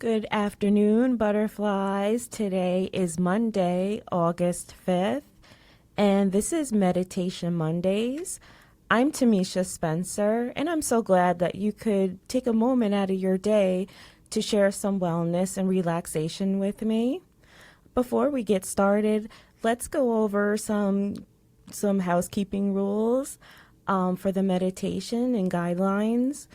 Good afternoon, butterflies. Today is Monday, August 5th, and this is Meditation Mondayz. I'm Tomicia Spencer, and I'm so glad that you could take a moment out of your day to share some wellness and relaxation with me. Before we get started, let's go over some housekeeping rules for the meditation and guidelines.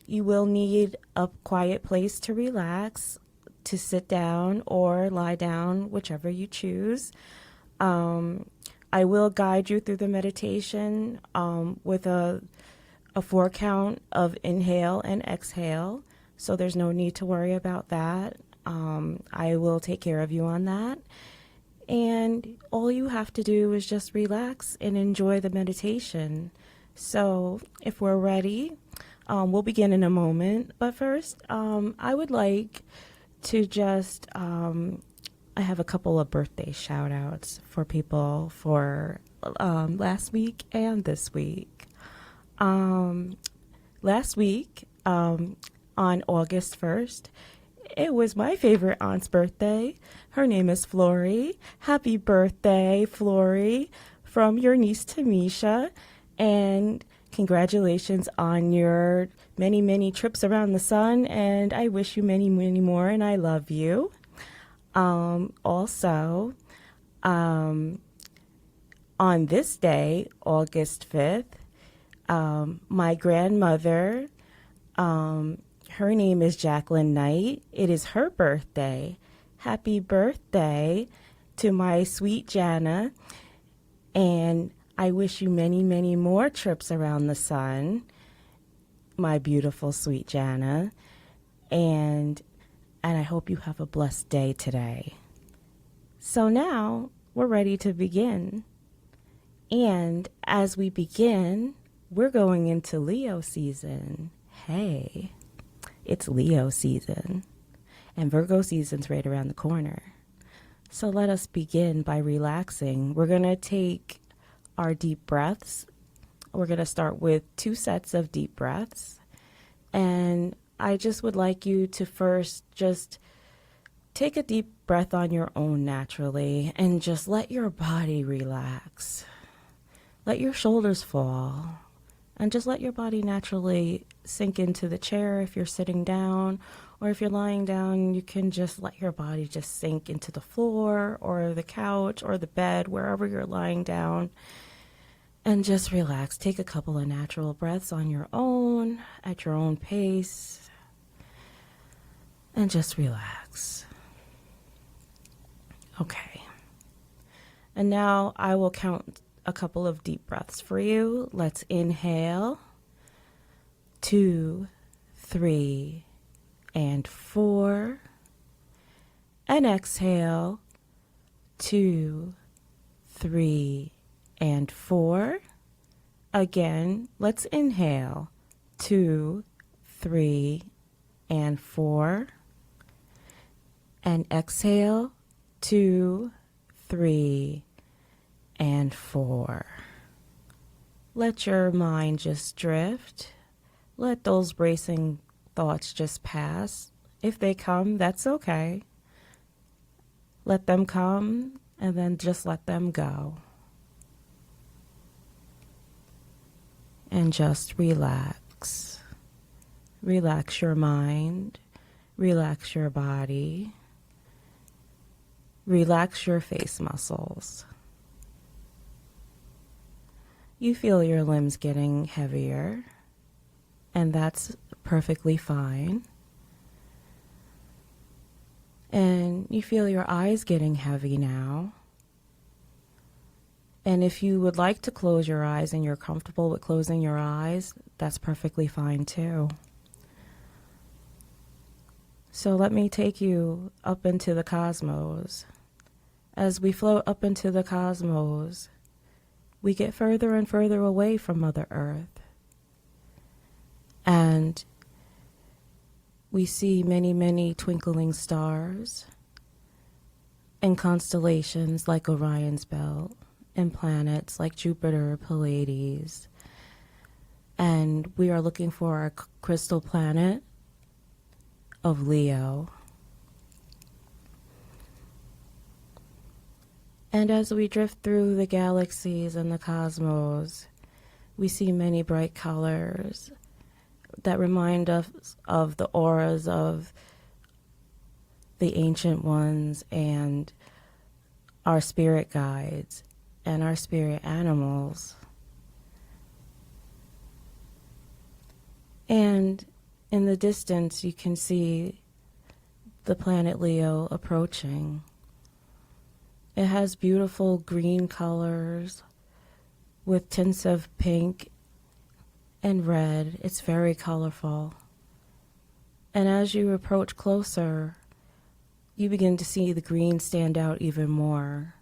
You will need a quiet place to relax, to sit down or lie down, whichever you choose. I will guide you through the meditation with a 4 count of inhale and exhale, so there's no need to worry about that. I will take care of you on that. And all you have to do is just relax and enjoy the meditation. So if we're ready, we'll begin in a moment, but first, I would like to just, I have a couple of birthday shout outs for people for last week and this week. Last week, on August 1st, it was my favorite aunt's birthday. Her name is Flory. Happy birthday, Flory, from your niece Tomicia, and congratulations on your many, many trips around the sun, and I wish you many, many more, and I love you. Also, on this day, August 5th, my grandmother, her name is Jacqueline Knight. It is her birthday. Happy birthday to my sweet Jana, and I wish you many, many more trips around the sun, my beautiful, sweet Jana, and I hope you have a blessed day today. So now we're ready to begin. And as we begin, we're going into Leo season. Hey, it's Leo season, and Virgo season's right around the corner. So let us begin by relaxing. We're going to take our deep breaths. We're going to start with 2 sets of deep breaths. And I just would like you to first just take a deep breath on your own naturally and just let your body relax. Let your shoulders fall and just let your body naturally sink into the chair if you're sitting down, or if you're lying down, you can just let your body just sink into the floor or the couch or the bed, wherever you're lying down. And just relax. Take a couple of natural breaths on your own, at your own pace. And just relax. Okay. And now I will count a couple of deep breaths for you. Let's inhale. 2, 3, and 4. And exhale. 2, 3, and 4. Again, let's inhale. 2, 3, and 4. And exhale. 2, 3, and 4. Let your mind just drift. Let those racing thoughts just pass. If they come, that's okay. Let them come and then just let them go. And just relax. Relax your mind. Relax your body. Relax your face muscles. You feel your limbs getting heavier, and that's perfectly fine. And you feel your eyes getting heavy now. And if you would like to close your eyes and you're comfortable with closing your eyes, that's perfectly fine too. So let me take you up into the cosmos. As we float up into the cosmos, we get further and further away from Mother Earth. And we see many, many twinkling stars and constellations like Orion's Belt, and planets like Jupiter, Pleiades. And we are looking for our crystal planet of Leo. And as we drift through the galaxies and the cosmos, we see many bright colors that remind us of the auras of the ancient ones and our spirit guides and our spirit animals. And in the distance, you can see the planet Leo approaching. It has beautiful green colors with tints of pink and red. It's very colorful. And as you approach closer, you begin to see the green stand out even more,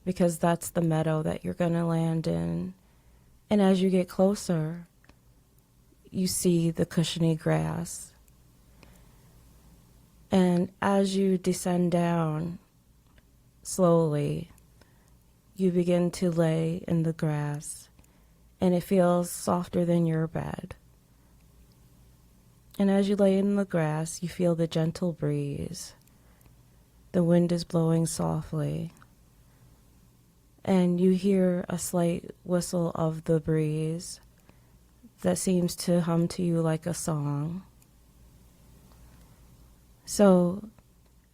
because that's the meadow that you're going to land in. And as you get closer, you see the cushiony grass. And as you descend down slowly, you begin to lay in the grass, and it feels softer than your bed. And as you lay in the grass, you feel the gentle breeze. The wind is blowing softly, and you hear a slight whistle of the breeze that seems to hum to you like a song. So,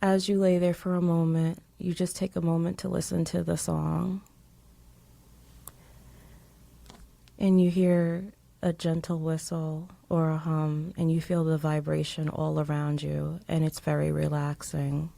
as you lay there for a moment, you just take a moment to listen to the song. And you hear a gentle whistle or a hum, and you feel the vibration all around you, and it's very relaxing.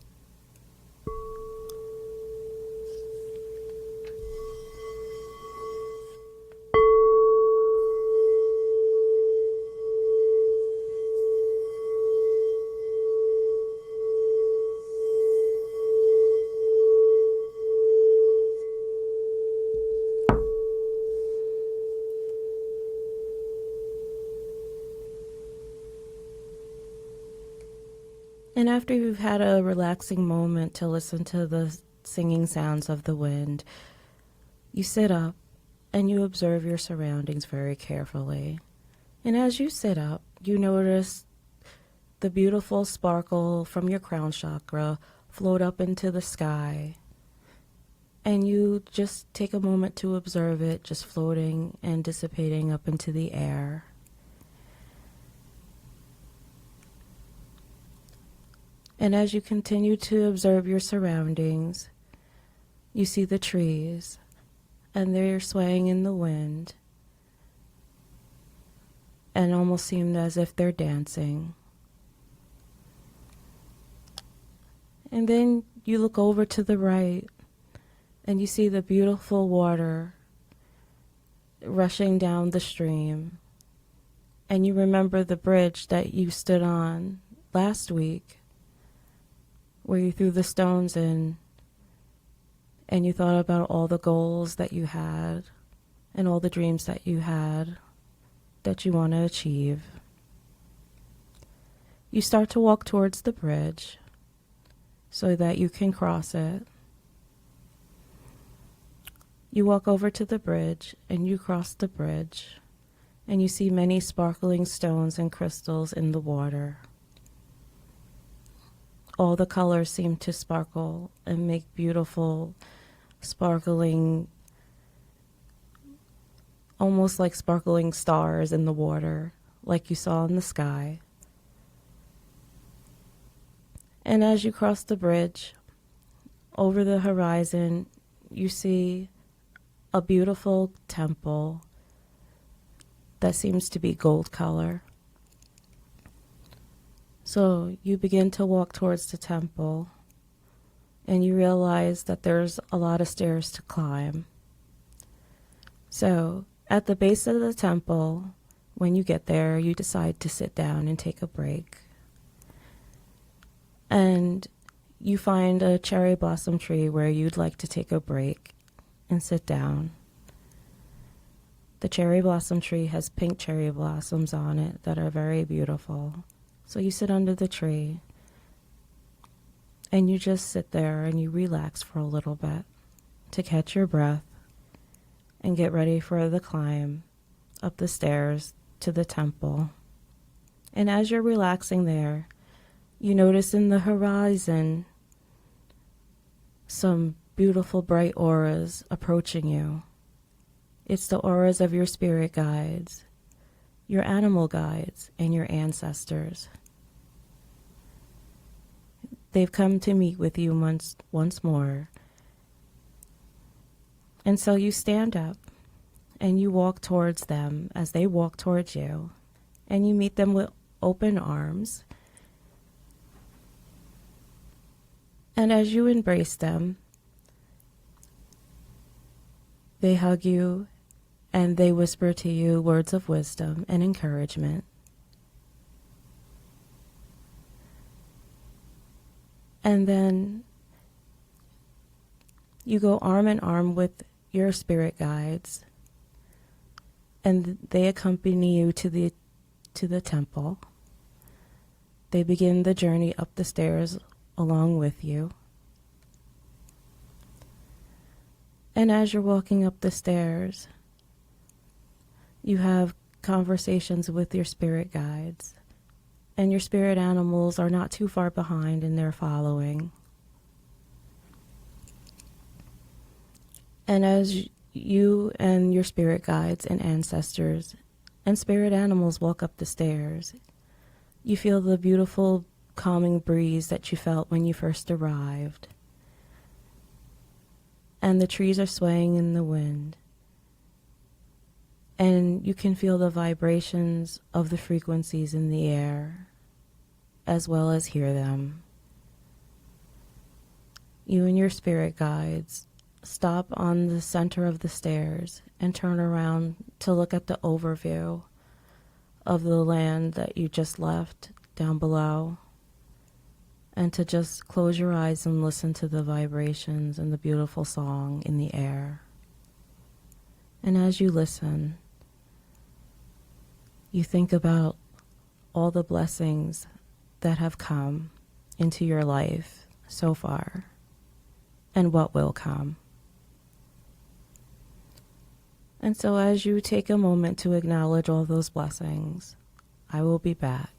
And after you've had a relaxing moment to listen to the singing sounds of the wind, you sit up and you observe your surroundings very carefully. And as you sit up, you notice the beautiful sparkle from your crown chakra float up into the sky. And you just take a moment to observe it just floating and dissipating up into the air. And as you continue to observe your surroundings, you see the trees, and they're swaying in the wind, and almost seem as if they're dancing. And then you look over to the right, and you see the beautiful water rushing down the stream. And you remember the bridge that you stood on last week, where you threw the stones in, and you thought about all the goals that you had and all the dreams that you had that you want to achieve. You start to walk towards the bridge so that you can cross it. You walk over to the bridge and you cross the bridge, and you see many sparkling stones and crystals in the water. All the colors seem to sparkle and make beautiful, sparkling, almost like sparkling stars in the water, like you saw in the sky. And as you cross the bridge, over the horizon, you see a beautiful temple that seems to be gold color. So you begin to walk towards the temple, and you realize that there's a lot of stairs to climb. So at the base of the temple, when you get there, you decide to sit down and take a break. And you find a cherry blossom tree where you'd like to take a break and sit down. The cherry blossom tree has pink cherry blossoms on it that are very beautiful. So you sit under the tree, and you just sit there and you relax for a little bit to catch your breath and get ready for the climb up the stairs to the temple. And as you're relaxing there, You notice in the horizon some beautiful bright auras approaching you. It's the auras of your spirit guides, your animal guides, and your ancestors. They've come to meet with you once more. And so you stand up and you walk towards them as they walk towards you, and you meet them with open arms. And as you embrace them, they hug you and they whisper to you words of wisdom and encouragement. And then you go arm in arm with your spirit guides, and they accompany you to the temple. They begin the journey up the stairs along with you. And as you're walking up the stairs, you have conversations with your spirit guides, and your spirit animals are not too far behind and they're following. And as you and your spirit guides and ancestors and spirit animals walk up the stairs, you feel the beautiful calming breeze that you felt when you first arrived. And the trees are swaying in the wind. And you can feel the vibrations of the frequencies in the air, as well as hear them. You and your spirit guides stop on the center of the stairs and turn around to look at the overview of the land that you just left down below, and to just close your eyes and listen to the vibrations and the beautiful song in the air. And as you listen, you think about all the blessings that have come into your life so far and what will come. And so as you take a moment to acknowledge all those blessings, I will be back.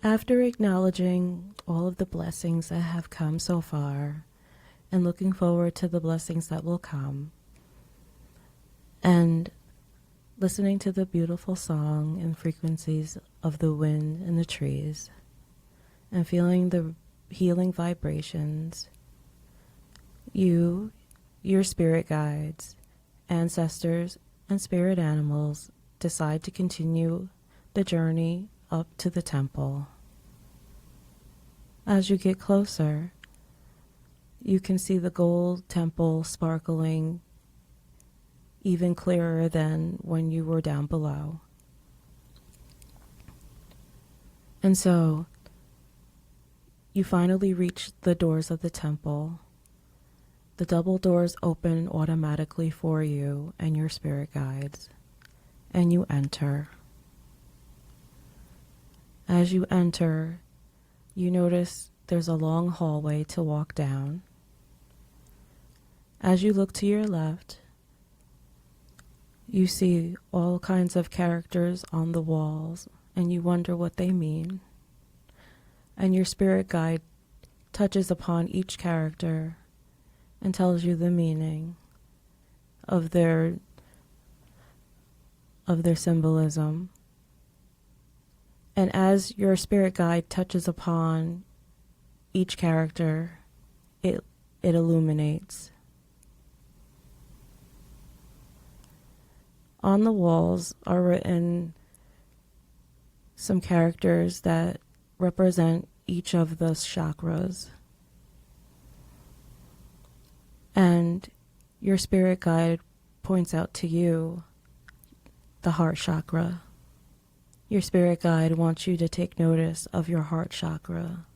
After acknowledging all of the blessings that have come so far and looking forward to the blessings that will come, and listening to the beautiful song and frequencies of the wind and the trees, and feeling the healing vibrations, you, your spirit guides, ancestors, and spirit animals decide to continue the journey up to the temple. As you get closer, you can see the gold temple sparkling even clearer than when you were down below. And so, you finally reach the doors of the temple. The double doors open automatically for you and your spirit guides, and you enter. As you enter, you notice there's a long hallway to walk down. As you look to your left, you see all kinds of characters on the walls, and you wonder what they mean. And your spirit guide touches upon each character and tells you the meaning of their symbolism. And as your spirit guide touches upon each character, it illuminates. On the walls are written some characters that represent each of the chakras. And your spirit guide points out to you the heart chakra. Your spirit guide wants you to take notice of your heart chakra.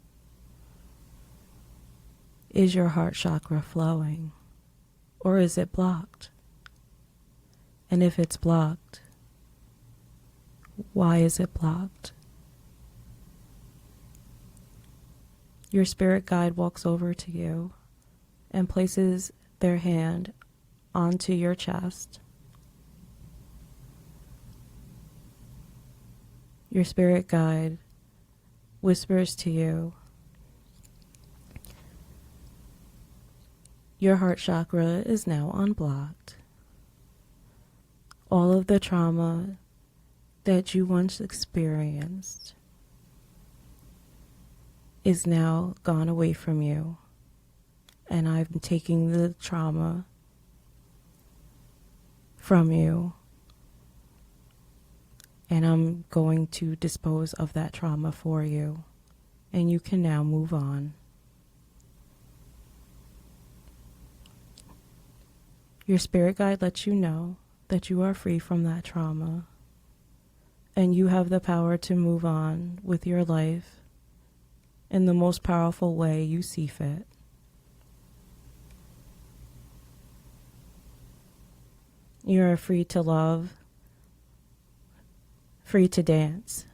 Is your heart chakra flowing, or is it blocked? And if it's blocked, why is it blocked? Your spirit guide walks over to you and places their hand onto your chest. Your spirit guide whispers to you, your heart chakra is now unblocked. All of the trauma that you once experienced is now gone away from you, and I'm taking the trauma from you, and I'm going to dispose of that trauma for you, and you can now move on. Your spirit guide lets you know that you are free from that trauma, and you have the power to move on with your life in the most powerful way you see fit. You are free to love, free to dance,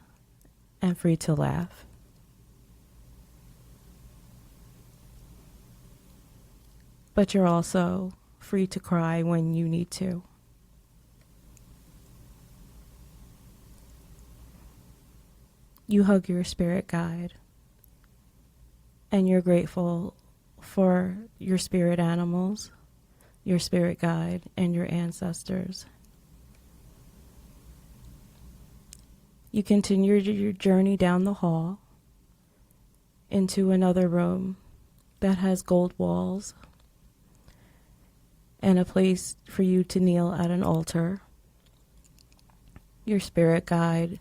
and free to laugh. But you're also free to cry when you need to. You hug your spirit guide, and you're grateful for your spirit animals, your spirit guide, and your ancestors. You continue your journey down the hall into another room that has gold walls and a place for you to kneel at an altar. Your spirit guide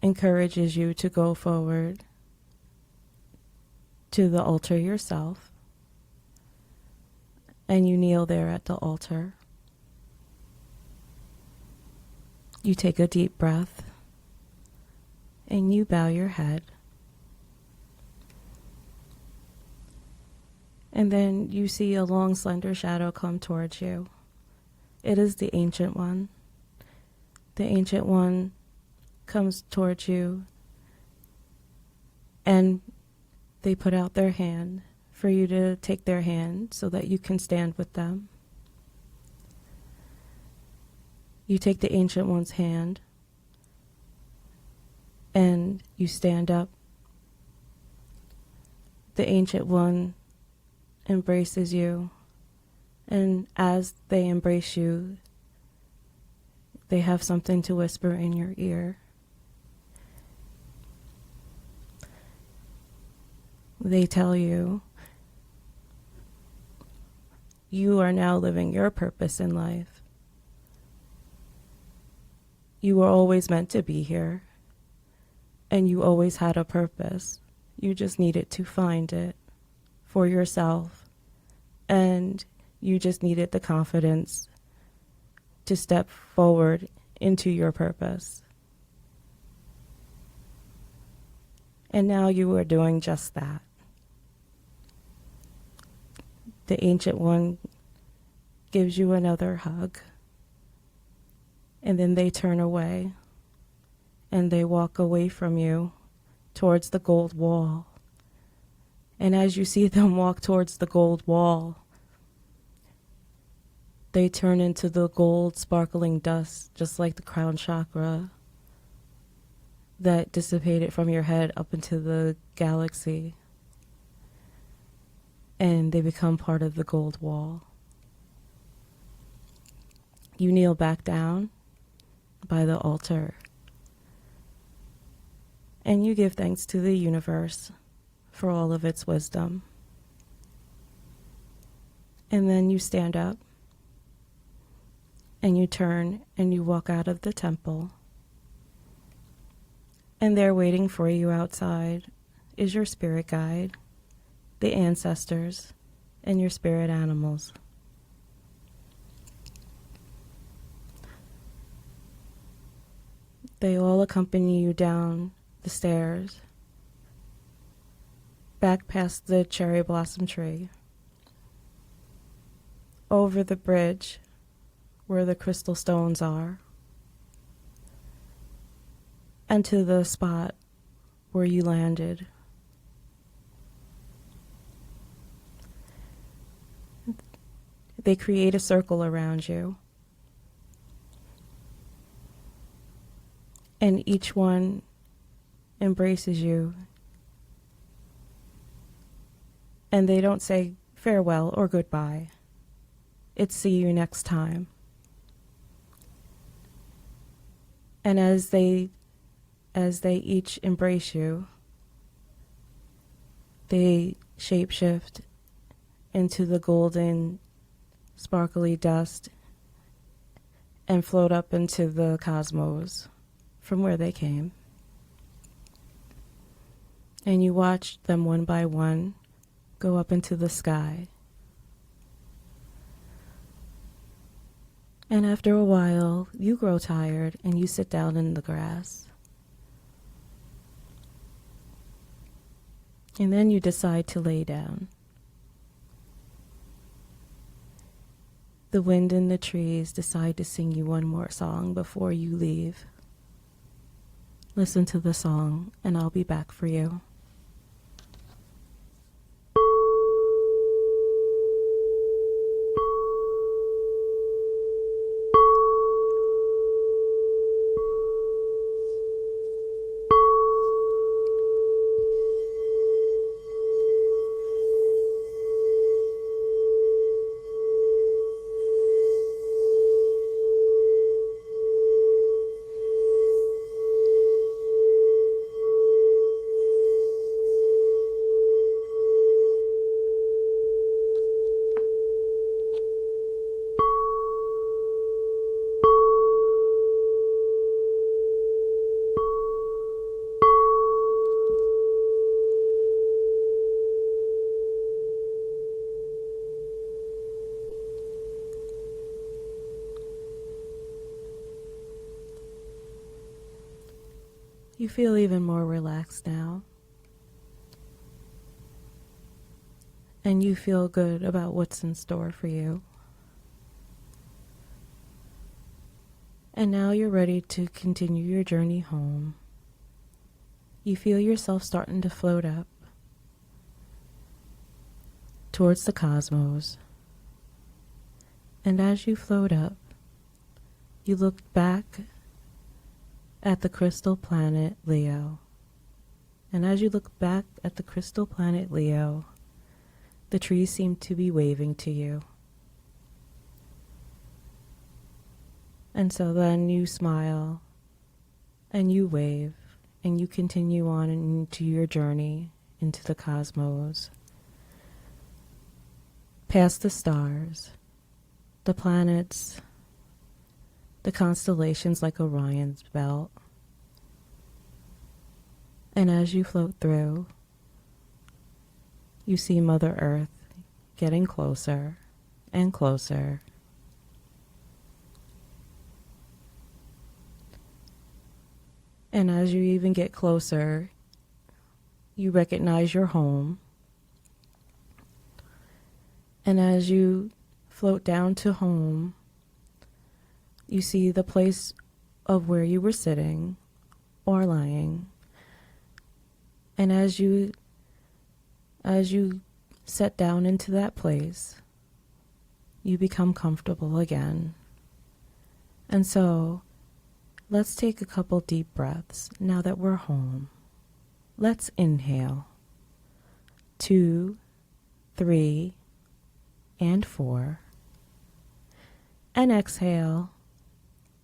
encourages you to go forward to the altar yourself, and you kneel there at the altar. You take a deep breath, and you bow your head. And then you see a long, slender shadow come towards you. It is the Ancient One. The Ancient One comes towards you, and they put out their hand for you to take their hand so that you can stand with them. You take the Ancient One's hand, and you stand up. The Ancient One embraces you, and as they embrace you, they have something to whisper in your ear. They tell you, you are now living your purpose in life. You were always meant to be here, and you always had a purpose. You just needed to find it for yourself, and you just needed the confidence to step forward into your purpose. And now you are doing just that. The Ancient One gives you another hug, and then they turn away, and they walk away from you towards the gold wall. And as you see them walk towards the gold wall, they turn into the gold sparkling dust, just like the crown chakra that dissipated from your head up into the galaxy. And they become part of the gold wall. you kneel back down by the altar and you give thanks to the universe for all of its wisdom. And then you stand up and you turn and you walk out of the temple. And there waiting for you outside is your spirit guide, the ancestors, and your spirit animals. They all accompany you down the stairs, back past the cherry blossom tree, over the bridge where the crystal stones are, and to the spot where you landed. They create a circle around you, and each one embraces you, and they don't say farewell or goodbye. It's see you next time. And as they each embrace you, they shapeshift into the golden, sparkly dust and float up into the cosmos from where they came. And you watch them one by one go up into the sky. And after a while, you grow tired and you sit down in the grass. And then you decide to lay down. The wind in the trees decide to sing you one more song before you leave. Listen to the song, and I'll be back for you. You feel even more relaxed now. And you feel good about what's in store for you. And now you're ready to continue your journey home. You feel yourself starting to float up towards the cosmos. And as you float up, you look back at the crystal planet Leo. And as you look back at the crystal planet Leo, the trees seem to be waving to you. And so then you smile and you wave and you continue on into your journey into the cosmos, past the stars, the planets, the constellations like Orion's belt. And as you float through, you see Mother Earth getting closer and closer. And as you even get closer, you recognize your home. And as you float down to home, you see the place of where you were sitting or lying. And as you set down into that place, you become comfortable again. And so, let's take a couple deep breaths now that we're home. Let's inhale. 2, 3, and 4. and exhale,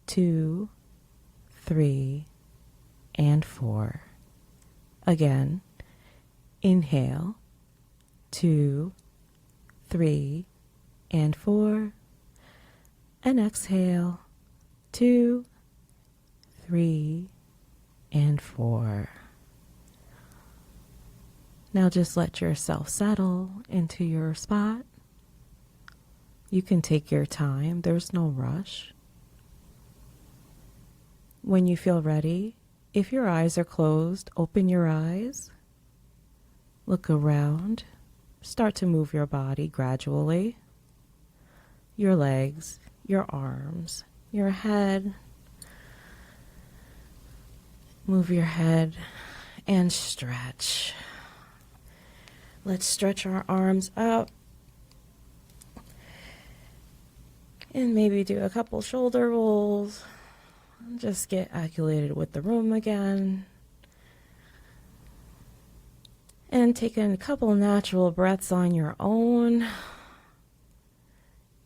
2, 3, and 4. Again, inhale, 2, 3, and 4, and exhale, 2, 3, and 4. Now just let yourself settle into your spot. You can take your time, there's no rush. When you feel ready, if your eyes are closed, open your eyes. Look around. Start to move your body gradually. Your legs, your arms, your head. Move your head and stretch. Let's stretch our arms up. And maybe do a couple shoulder rolls. Just get acclimated with the room again. And take in a couple natural breaths on your own.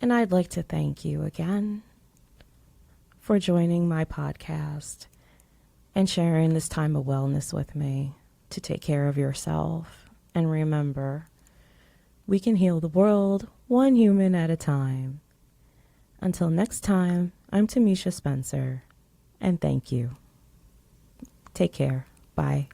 And I'd like to thank you again for joining my podcast and sharing this time of wellness with me to take care of yourself. And remember, we can heal the world one human at a time. Until next time, I'm Tomicia Spencer, and thank you. Take care. Bye.